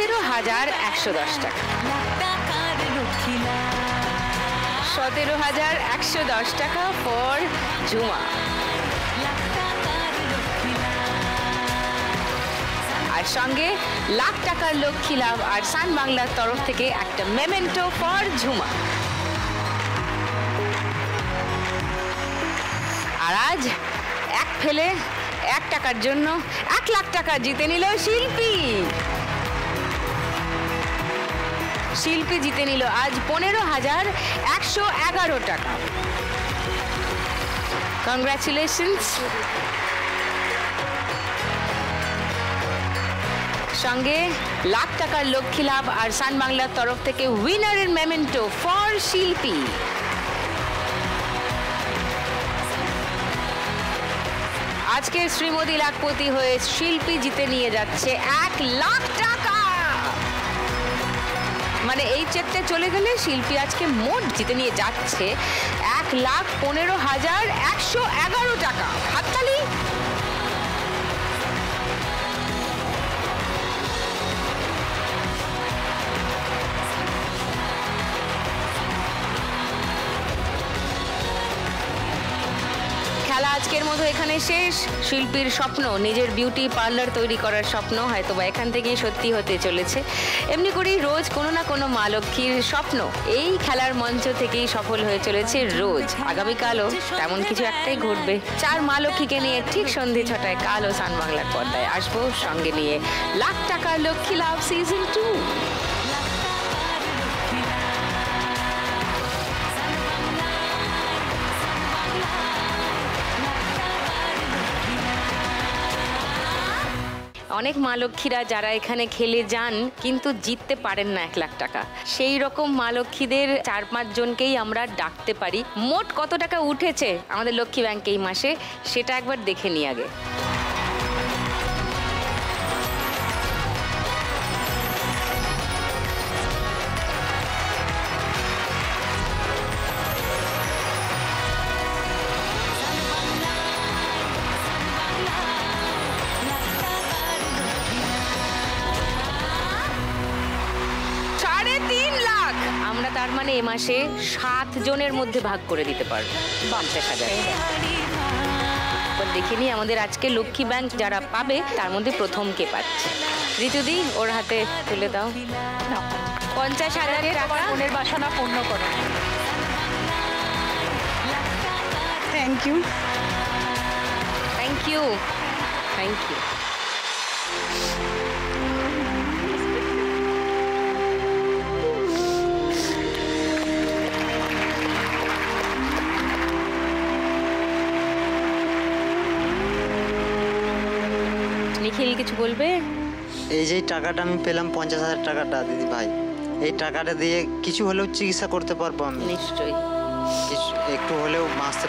17,110 টাকা। 17,110 টাকা ফর ঝুমা। আর সঙ্গে লাখ টাকার লক্ষ্মী লাভ আর সান বাংলার তরফ থেকে একটা মেমেন্টো ফর ঝুমা। আর আজ এক ফেলে 1 টাকার জন্য 1 লাখ টাকা জিতে নিল শিল্পী। শিল্পী জিতে নিল আজ 15,111 টাকা। কংগ্রাচুলেশনস। সঙ্গে লাখ টাকার লক্ষ্মী লাভ আর সান বাংলার তরফ থেকে উইনারের মেমেন্টো ফর শিল্পী। আজকে শ্রীমতী লাখপতি হয়ে শিল্পী জিতে নিয়ে যাচ্ছে 1 লাখ টাকা। মানে এই চেকটা চলে গেলে শিল্পী আজকে মোট জিতে নিয়ে যাচ্ছে 1,15,111 টাকা। হাততালি। খেলা আজকের মতো এখানে শেষ। শিল্পীর স্বপ্ন, নিজের বিউটি পার্লার তৈরি করার স্বপ্ন হয়তোবা এখান থেকেই সত্যি হতে চলেছে। এমনি করেই রোজ কোনো না কোনো মা লক্ষ্মীর স্বপ্ন এই খেলার মঞ্চ থেকেই সফল হয়ে চলেছে রোজ। আগামীকালও তেমন কিছু একটাই ঘটবে। 4 মা লক্ষ্মীকে নিয়ে ঠিক সন্ধে 6টায় কালও সান বাংলার পর্দায় আসবো, সঙ্গে নিয়ে লাখ টাকা লক্ষ্মী লাভ সিজন 2। অনেক মা লক্ষ্মীরা যারা এখানে খেলে যান কিন্তু জিততে পারেন না 1 লাখ টাকা, সেই রকম মা লক্ষ্মীদের 4-5 জনকেই আমরা ডাকতে পারি। মোট কত টাকা উঠেছে আমাদের লক্ষ্মী ব্যাংকে এই মাসে সেটা একবার দেখে নিই আগে। আমরা তার মানে এ মাসে 7 জনের মধ্যে ভাগ করে দিতে পারবো 50,000। দেখে নিই আমাদের আজকে লক্ষ্মী ব্যাংক যারা পাবে তার মধ্যে প্রথম কে পাচ্ছে। ঋতুদি ওর হাতে তুলে দাও 50,000 টাকা। মনের বাসনা পূর্ণ করো। Thank you. Thank you. Thank you. Nikhil কিছু বলবে? এই যে টাকাটা আমি পেলাম 50,000 টাকাটা দিদি ভাই, এই টাকাটা দিয়ে কিছু হলেও চিকিৎসা করতে পারবো আমি। নিশ্চয়ই একটু হলেও বাঁচতে